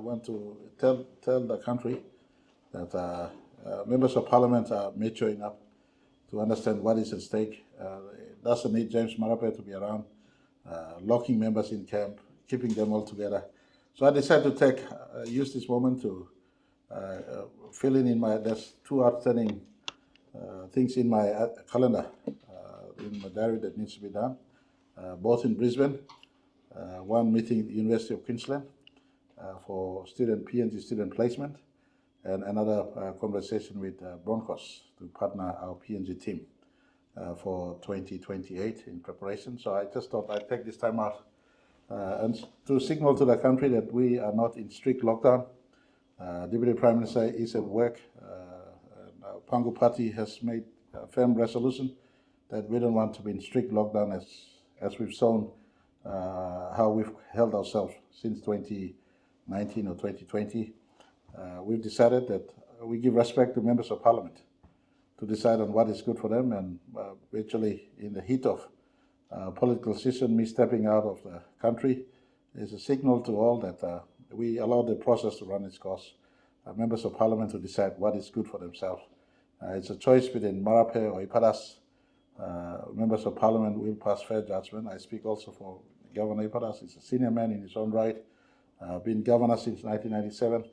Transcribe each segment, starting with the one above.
want to tell the country that members of parliament are maturing up to understand what is at stake. It doesn't need James Marape to be around, locking members in camp, keeping them all together. So I decided to use this moment to fill in there's two outstanding things in my calendar, in my diary that needs to be done, both in Brisbane, one meeting at the University of Queensland for PNG student placement, and another conversation with Broncos to partner our PNG team for 2028 in preparation. So I just thought I'd take this time out and to signal to the country that we are not in strict lockdown. Deputy Prime Minister is at work. Our Pangu party has made a firm resolution that we don't want to be in strict lockdown as we've shown how we've held ourselves since 2019 or 2020. We've decided that we give respect to members of parliament to decide on what is good for them, and virtually in the heat of political decision, me stepping out of the country is a signal to all that we allow the process to run its course. Members of parliament to decide what is good for themselves. It's a choice between Marape or Iparas. Members of parliament will pass fair judgment. I speak also for Governor Iparas. He's a senior man in his own right, been governor since 1997.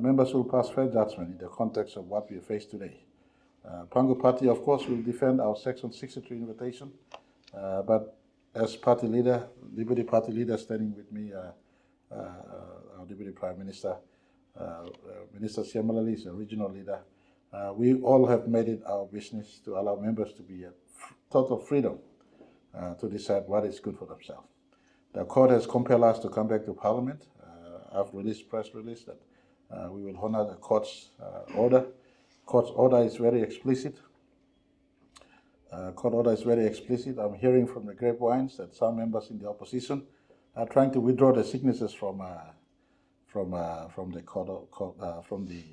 Members will pass fair judgment in the context of what we face today. Pangu Party, of course, will defend our Section 63 invitation, but as party leader, Deputy Party Leader standing with me, our Deputy Prime Minister, Minister Siamalali is a regional leader. We all have made it our business to allow members to be at total freedom to decide what is good for themselves. The court has compelled us to come back to Parliament. I've released press release that we will honor the court's order. Court's order is very explicit. Court order is very explicit. I'm hearing from the grapevines that some members in the opposition are trying to withdraw the signatures from the court, from the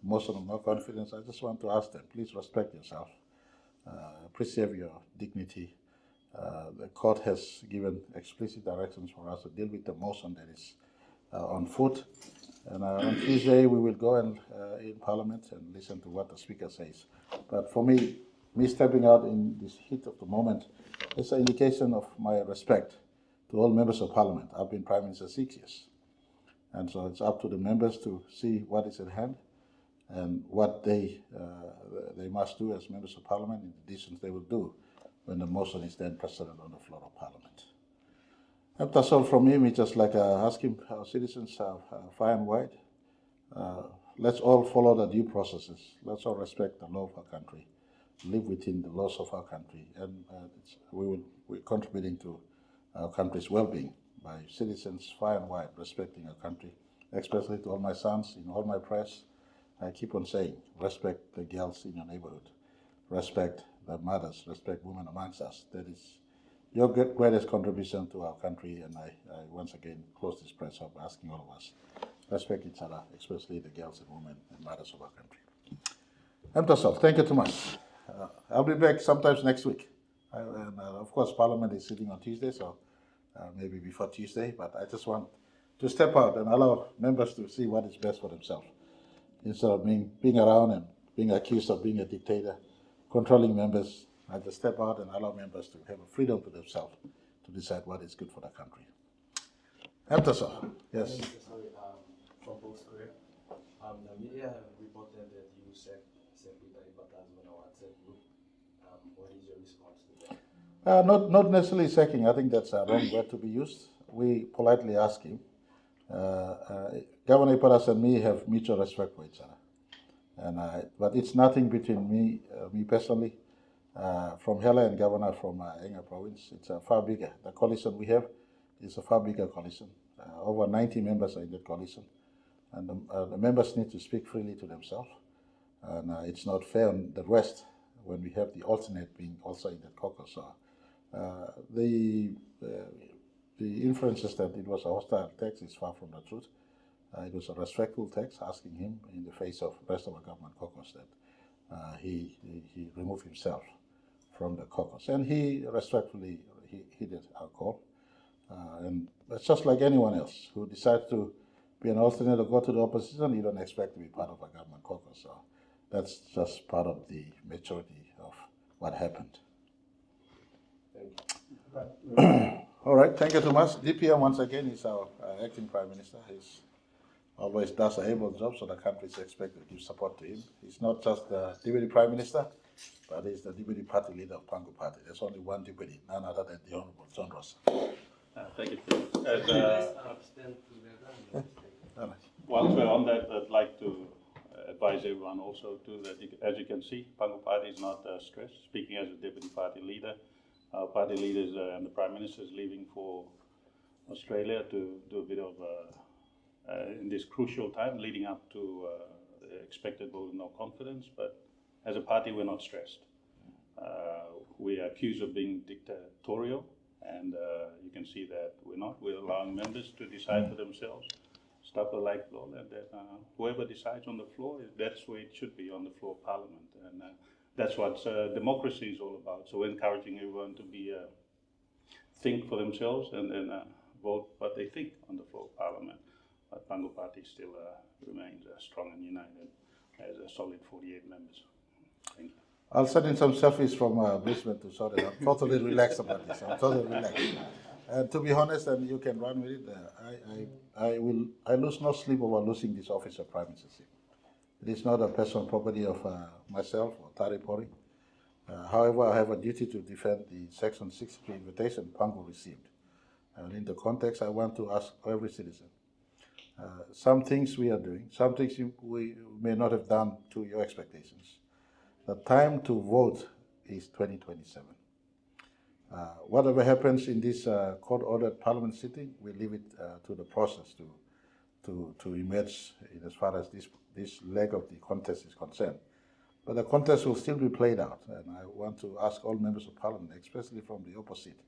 motion of no confidence. I just want to ask them, please respect yourself, preserve your dignity. The court has given explicit directions for us to deal with the motion that is on foot. And on Tuesday, we will go in Parliament and listen to what the Speaker says. But for me stepping out in this heat of the moment is an indication of my respect to all members of Parliament. I've been Prime Minister 6 years. And so it's up to the members to see what is at hand and what they must do as members of Parliament and the decisions they will do when the motion is then presented on the floor of Parliament. That's all from me. We just like asking our citizens far and wide. Let's all follow the due processes. Let's all respect the law of our country, live within the laws of our country, and we're contributing to our country's well-being by citizens far and wide respecting our country, especially to all my sons in all my press. I keep on saying, respect the girls in your neighborhood, respect the mothers, respect women amongst us. That is your greatest contribution to our country, and I once again close this press up asking all of us, respect each other, especially the girls and women and mothers of our country. Emtasol, thank you too much. I'll be back sometimes next week. And of course, Parliament is sitting on Tuesday, so maybe before Tuesday, but I just want to step out and allow members to see what is best for themselves, instead of being around and being accused of being a dictator, controlling members. I just step out and allow members to have a freedom to themselves to decide what is good for the country. Emtasol, yes. From Post Square, the media have reported that you said Secretary Batas on a WhatsApp group. What is your response to that? Not necessarily sacking. I think that's a wrong word to be used. We politely ask him. Governor Iparas and me have mutual respect for each other, but it's nothing between me personally, from Hela and Governor from Enga Province. It's far bigger. The coalition we have is a far bigger coalition. Over 90 members are in that coalition, and the members need to speak freely to themselves. And it's not fair on the West when we have the alternate being also in that caucus. So the inferences that it was a hostile text is far from the truth. It was a respectful text asking him in the face of the rest of the government caucus that he remove himself from the caucus. And he respectfully heeded our call. And it's just like anyone else who decides to be an alternate or go to the opposition, you don't expect to be part of a government caucus. So that's just part of the maturity of what happened. All right, thank you, Thomas. DPM, once again, is our acting Prime Minister. He's always does an able job, so the country is expected to give support to him. He's not just the Deputy Prime Minister, but he's the Deputy Party Leader of Pangu Party. There's only one Deputy, none other than the Honorable John Ross. Thank you. Whilst we're on that, I'd like to advise everyone also too that, as you can see, Pangu Party is not stressed. Speaking as a Deputy Party Leader, our Party Leaders and the Prime Minister is leaving for Australia to do a bit of, in this crucial time leading up to the expected vote of no confidence, but as a party we're not stressed. We are accused of being dictatorial, and you can see that we're not. We're allowing members to decide for themselves, stuff like law, and that whoever decides on the floor, that's where it should be, on the floor of Parliament, and that's what democracy is all about. So we're encouraging everyone to be think for themselves and then vote what they think on the floor of Parliament. But Pangu Party still remains strong and united as a solid 48 members. Thank you. I'll send in some selfies from Brisbane to sort it out. I'm totally relaxed about this. I'm totally relaxed. And to be honest, and you can run with it, I lose no sleep over losing this office of Prime Minister. It is not a personal property of myself or Tari Pori. However, I have a duty to defend the Section 63 invitation Pangu received. And in the context, I want to ask every citizen, some things we are doing, some things we may not have done to your expectations. The time to vote is 2027. Whatever happens in this court-ordered parliament sitting, we leave it to the process to emerge in as far as this leg of the contest is concerned. But the contest will still be played out, and I want to ask all members of parliament, especially from the opposite.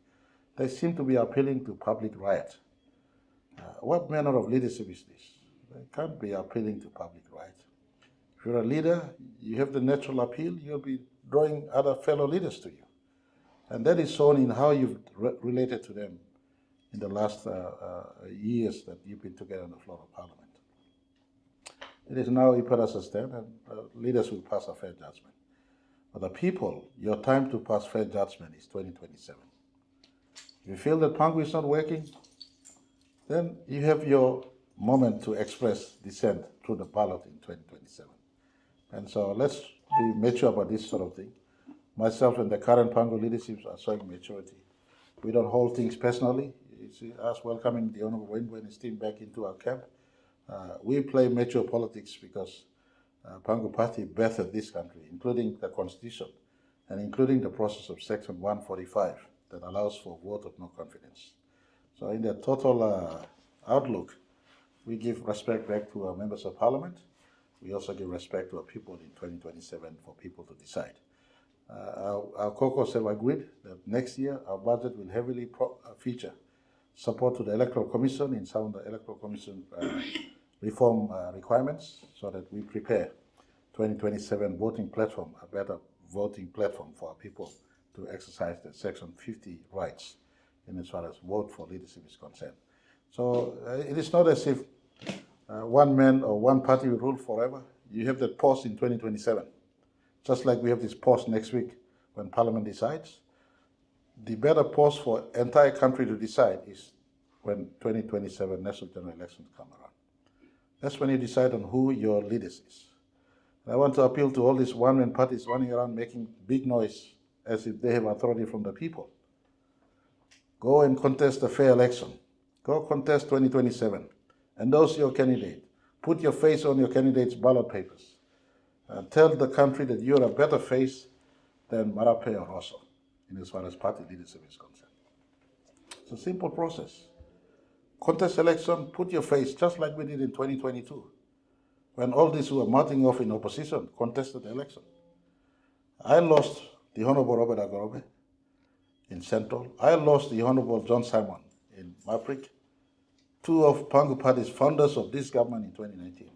They seem to be appealing to public riot. What manner of leadership is this? They can't be appealing to public riot. If you're a leader, you have the natural appeal, you'll be drawing other fellow leaders to you. And that is shown in how you've related to them in the last years that you've been together on the floor of Parliament. It is now you put us a stand, and leaders will pass a fair judgment. But the people, your time to pass fair judgment is 2027. If you feel that Pangu is not working, then you have your moment to express dissent through the ballot in 2027. And so let's be mature about this sort of thing. Myself and the current Pangu leadership are showing maturity. We don't hold things personally. It's us welcoming the Honorable Wayne and his team back into our camp. We play mature politics because Pangu Party birthed this country, including the Constitution and including the process of Section 145 that allows for vote of no confidence. So in the total outlook, we give respect back to our members of Parliament. We also give respect to our people in 2027 for people to decide. Our caucus have agreed that next year our budget will heavily feature support to the Electoral Commission in some of the Electoral Commission reform requirements so that we prepare 2027 voting platform, a better voting platform for our people to exercise the Section 50 rights in as far as vote for leadership is concerned. So it is not as if one man or one party will rule forever. You have that pause in 2027. Just like we have this pause next week when Parliament decides. The better pause for entire country to decide is when 2027 national general elections come around. That's when you decide on who your leaders is. And I want to appeal to all these one-man parties running around making big noise as if they have authority from the people. Go and contest a fair election. Go contest 2027. Endorse your candidate. Put your face on your candidate's ballot papers. Tell the country that you're a better face than Marape or Rosso in as far as party leadership is concerned. It's a simple process. Contest election, put your face, just like we did in 2022, when all these who were marching off in opposition contested the election. I lost the Honorable Robert Agorobe in Central. I lost the Honorable John Simon in Maprik, two of Pangu Party's founders of this government in 2019.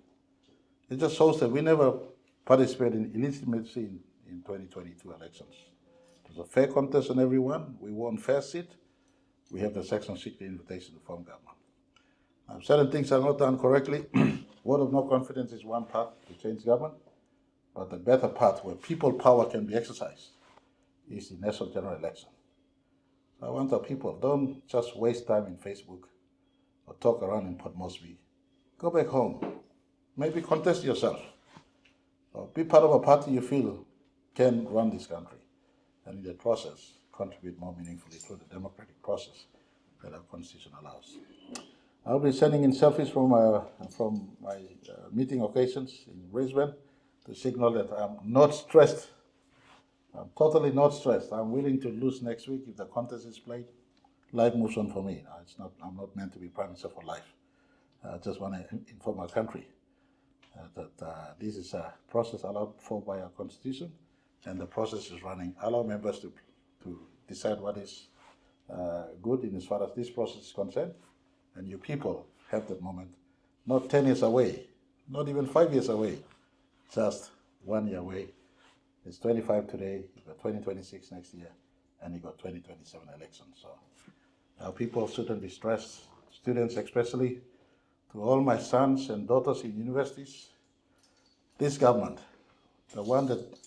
It just shows that we never participated in illegitimacy in 2022 elections. It was a fair contest on everyone. We won fair seat. We have the Section 60 invitation to form government. Certain things are not done correctly. Vote of no confidence is one path to change government, but the better path where people power can be exercised is the national general election. So I want our people, don't just waste time in Facebook or talk around in Port Moresby. Go back home. Maybe contest yourself. Or be part of a party you feel can run this country, and in the process, contribute more meaningfully to the democratic process that our constitution allows. I'll be sending in selfies from my meeting occasions in Brisbane to signal that I'm not stressed. I'm totally not stressed. I'm willing to lose next week if the contest is played. Life moves on for me. I'm not meant to be Prime Minister for life. I just want to inform our country that this is a process allowed for by our Constitution, and the process is running. Allow members to decide what is good in as far as this process is concerned, and you people have that moment, not 10 years away, not even 5 years away, just 1 year away. It's 25 today, you got 2026 next year, and you got 2027 elections. So our people shouldn't be stressed, students especially. To all my sons and daughters in universities, this government, the one that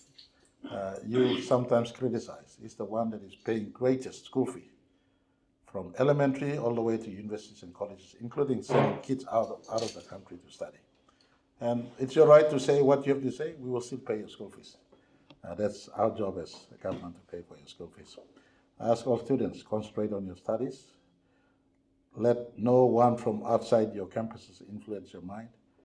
you sometimes criticize, is the one that is paying greatest school fee from elementary all the way to universities and colleges, including sending kids out of the country to study. And it's your right to say what you have to say. We will still pay your school fees. That's our job as a government to pay for your school fees. I ask all students, concentrate on your studies. Let no one from outside your campuses influence your mind.